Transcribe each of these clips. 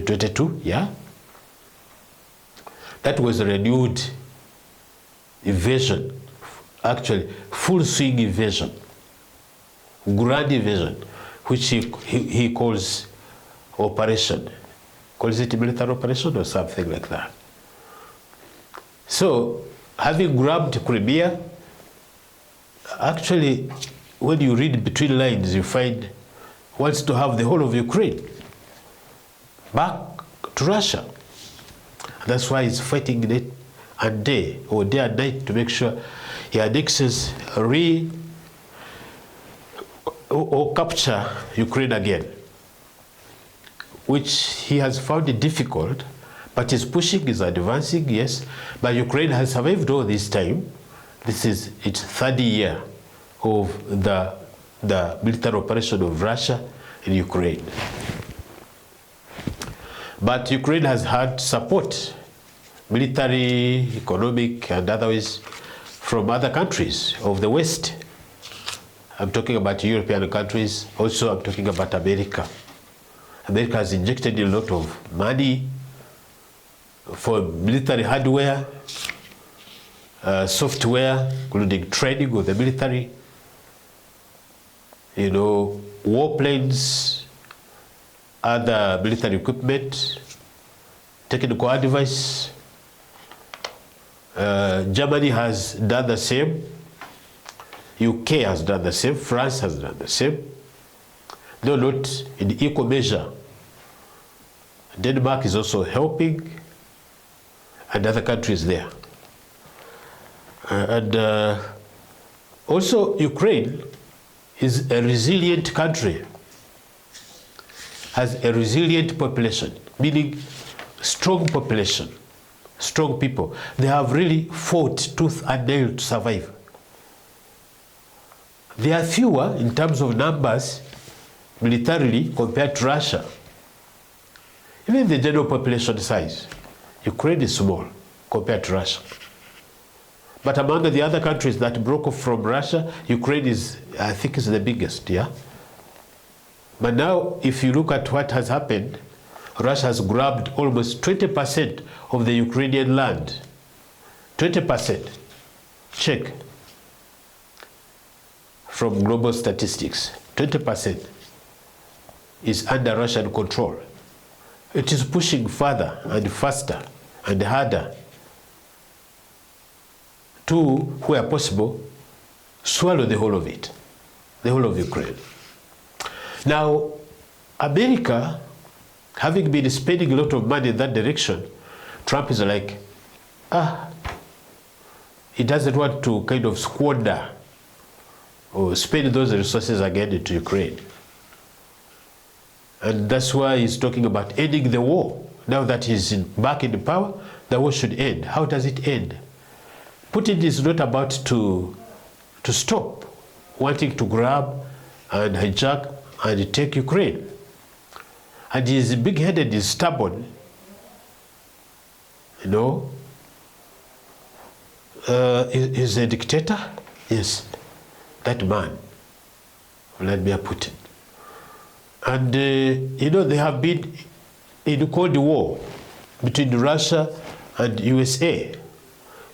2022, yeah? That was a renewed invasion, actually full swing invasion, grand invasion, which he calls operation. Calls it military operation or something like that. So, having grabbed Crimea, actually, when you read between lines, you find wants to have the whole of Ukraine back to Russia. That's why he's fighting it and day and night to make sure he annexes, or capture Ukraine again, which he has found it difficult, but he's pushing, he's advancing, yes. But Ukraine has survived all this time. This is its third year of the military operation of Russia in Ukraine. But Ukraine has had support, military, economic, and otherwise, from other countries of the West. I'm talking about European countries. Also, I'm talking about America. America has injected a lot of money for military hardware, software, including training of the military, you know, warplanes, other military equipment, technical advice. Germany has done the same. UK has done the same. France has done the same. Though not in equal measure. Denmark is also helping, and other countries there. Also, Ukraine is a resilient country, has a resilient population, meaning strong population, strong people. They have really fought tooth and nail to survive. They are fewer in terms of numbers militarily compared to Russia. Even the general population size, Ukraine is small compared to Russia. But among the other countries that broke off from Russia, Ukraine is, I think, is the biggest, yeah? But now, if you look at what has happened, Russia has grabbed almost 20% of the Ukrainian land. 20%. Check. From global statistics, 20% is under Russian control. It is pushing further and faster and harder to, where possible, swallow the whole of it, the whole of Ukraine. Now, America, having been spending a lot of money in that direction, Trump is like, he doesn't want to kind of squander or spend those resources again into Ukraine. And that's why he's talking about ending the war. Now that he's back in power, the war should end. How does it end? Putin is not about to stop wanting to grab and hijack and take Ukraine. And he's big-headed, he's stubborn. You know? He's a dictator? Yes. That man, Vladimir Putin. And, you know, they have been in a Cold War between Russia and USA.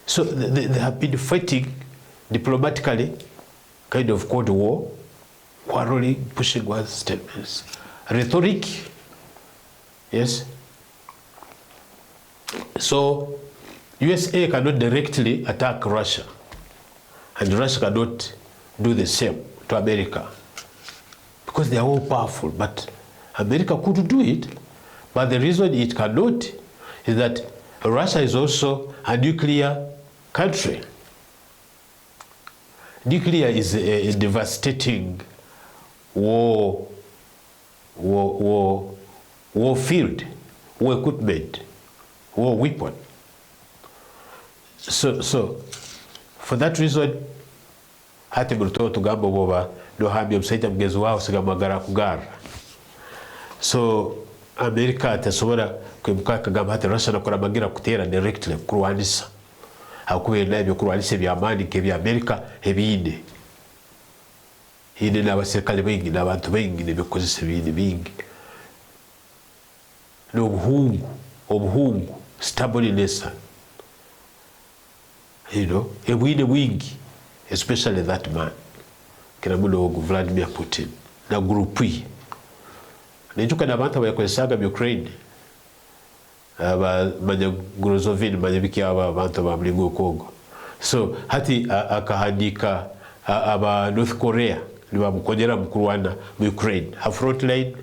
So they have been fighting diplomatically, kind of Cold War, quarreling, pushing one statements. Rhetoric, yes. So USA cannot directly attack Russia, and Russia cannot do the same to America, because they are all powerful. But America could do it, but the reason it cannot is that Russia is also a nuclear country. Nuclear is a devastating war field, war equipment, war weapon. So for that reason, hati mruto tugamba boba no hambi msaita mgezi wao sigamagara kugara. So America atasobora kwibuka kagamba hati Russia nakora magira kutera directly kurwanisa. Hakuwe nabyo kurwanisa byamani ke bya America ebinde. Hine n'abasirikale bengi n'abantu bengi n'ebikozesa bingi. n'obuhungu, stubbornness, ebwine bwingi, especially that man kiramuno Vladimir Putin na grupu ye nenjuka n'abantu abayakozesanga mu Ukraine manya Grozovin manya biki abantu bamulingo Kongo. So hati akahandika aba North Korea nibamukonyera mukurwana mu Ukraine ha front line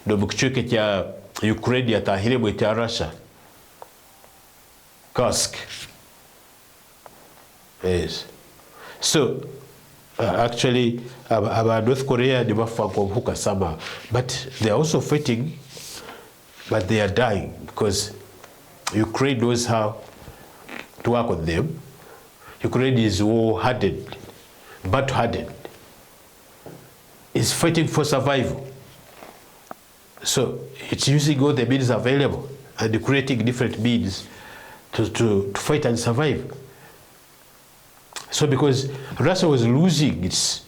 no mukichweke kya Ukraine yatahire mu cya Russia Kursk. Yes. So actually aba North Korea nibafa kwa sama, but they are also fighting, but they are dying because Ukraine knows how to work on them. Ukraine is war-hardened, battle-hardened. It's fighting for survival. So it's using all the means available and creating different means to fight and survive. So because Russia was losing its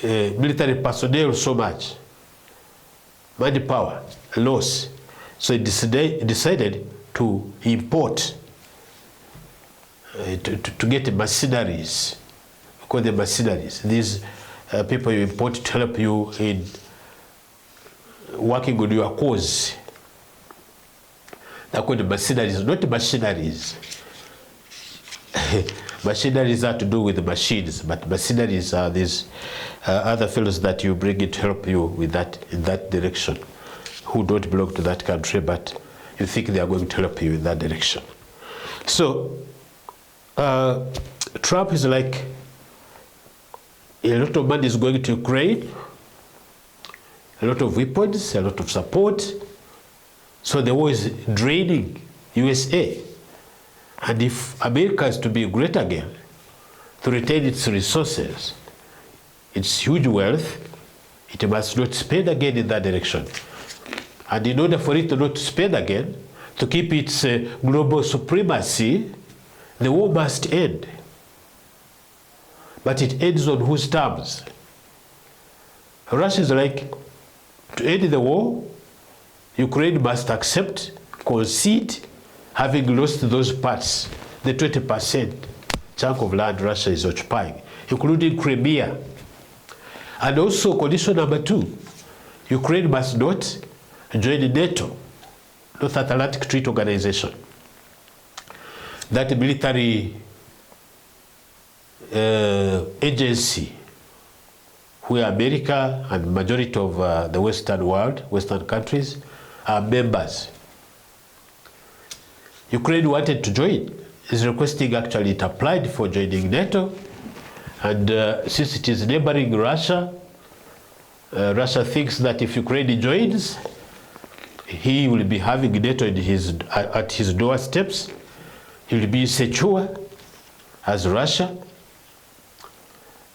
military personnel so much, manpower loss, so it decided to import, to get mercenaries. We call them mercenaries. These people you import to help you in working on your cause. They're called mercenaries, not machineries. Machineries are to do with the machines, but mercenaries are these other fellows that you bring in to help you with that, in that direction, who don't belong to that country, but you think they are going to help you in that direction. So Trump is like, a lot of money is going to Ukraine, a lot of weapons, a lot of support. So the war is draining USA. And if America is to be great again, to retain its resources, its huge wealth, it must not spend again in that direction. And in order for it to not spend again, to keep its global supremacy, the war must end. But it ends on whose terms? Russia is like, to end the war, Ukraine must accept, concede, having lost those parts, the 20% chunk of land Russia is occupying, including Crimea. And also condition number 2, Ukraine must not join NATO, North Atlantic Treaty Organization. That military agency where America and majority of the Western world, Western countries are members. Ukraine wanted to join, is requesting, actually it applied for joining NATO, and since it is neighboring Russia, Russia thinks that if Ukraine joins, he will be having NATO at his doorsteps. He will be secure as Russia,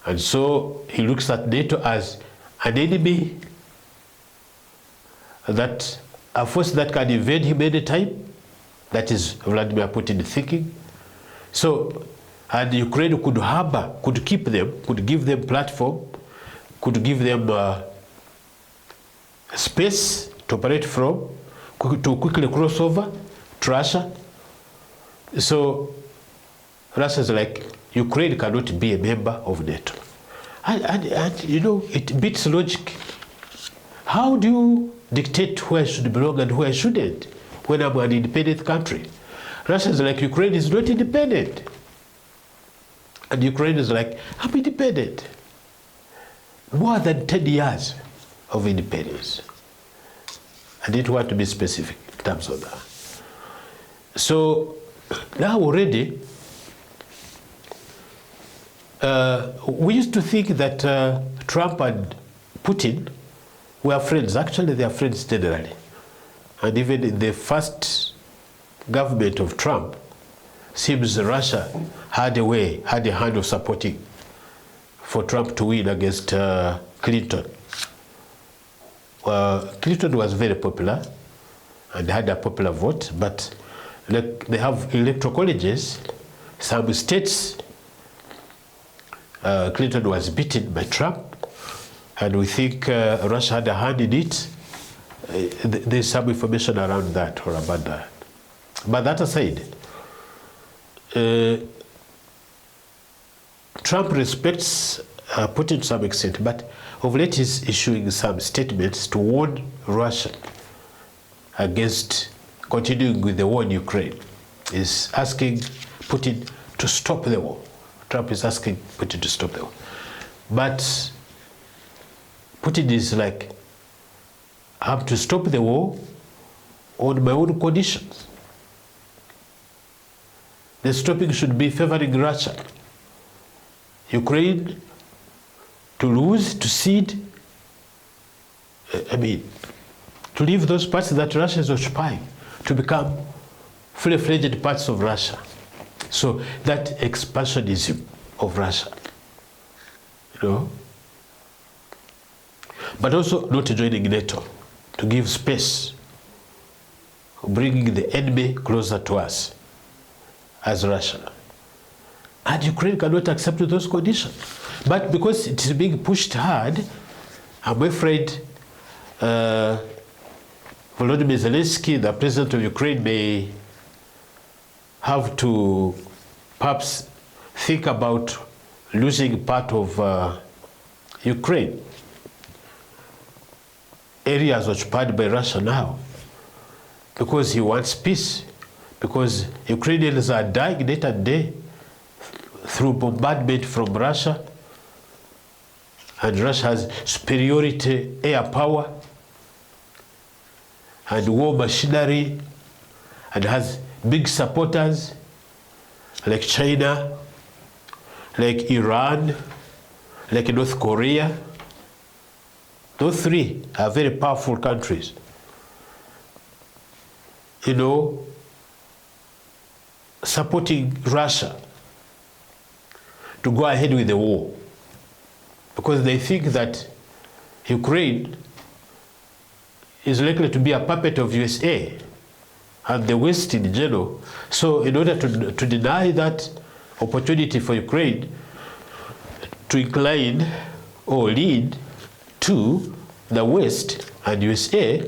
and so he looks at NATO as an enemy, that a force that can invade him anytime. That is Vladimir Putin thinking. So, and Ukraine could harbor, could keep them, could give them platform, could give them space to operate from, to quickly cross over to Russia. So Russia is like, Ukraine cannot be a member of NATO. And you know, it beats logic. How do you dictate who I should belong and who I shouldn't when I'm an independent country? Russia is like, Ukraine is not independent. And Ukraine is like, I'm independent. More than 10 years of independence. I didn't want to be specific in terms of that. So now already, we used to think that Trump and Putin were friends. Actually, they are friends generally. And even in the first government of Trump, seems Russia had a hand of supporting for Trump to win against Clinton. Clinton was very popular and had a popular vote, but they have electoral colleges. Some states, Clinton was beaten by Trump, and we think Russia had a hand in it. there's some information around that or about that. But that aside, Trump respects Putin to some extent, but of late is issuing some statements to warn Russia against continuing with the war in Ukraine. Is asking Putin to stop the war. Trump is asking Putin to stop the war. But Putin is like, I have to stop the war on my own conditions. The stopping should be favoring Russia. Ukraine to lose, to cede, to leave those parts that Russia is occupying, to become fully-fledged parts of Russia. So that expansionism of Russia, But also not joining NATO, to give space, bringing the enemy closer to us as Russia. And Ukraine cannot accept those conditions. But because it is being pushed hard, I'm afraid Volodymyr Zelensky, the president of Ukraine, may have to perhaps think about losing part of Ukraine, areas occupied by Russia now, because he wants peace, because Ukrainians are dying day and day through bombardment from Russia, and Russia has superiority air power and war machinery, and has big supporters like China, like Iran, like North Korea. Those three are very powerful countries. Supporting Russia to go ahead with the war, because they think that Ukraine is likely to be a puppet of USA and the West in general. So in order to deny that opportunity for Ukraine to incline or lead to the West and USA,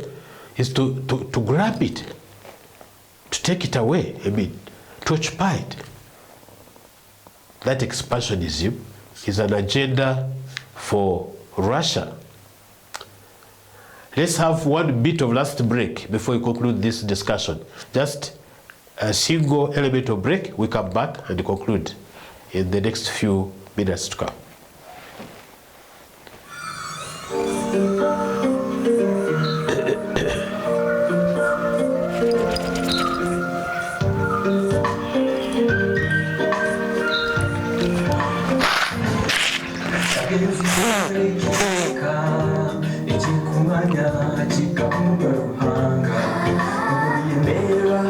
is to grab it, to take it away, to occupy it. That expansionism is an agenda for Russia. Let's have one bit of last break before we conclude this discussion. Just a single element of break. We come back and conclude in the next few minutes to come. Ichikumanya chikamugaruhanga, ubuyemera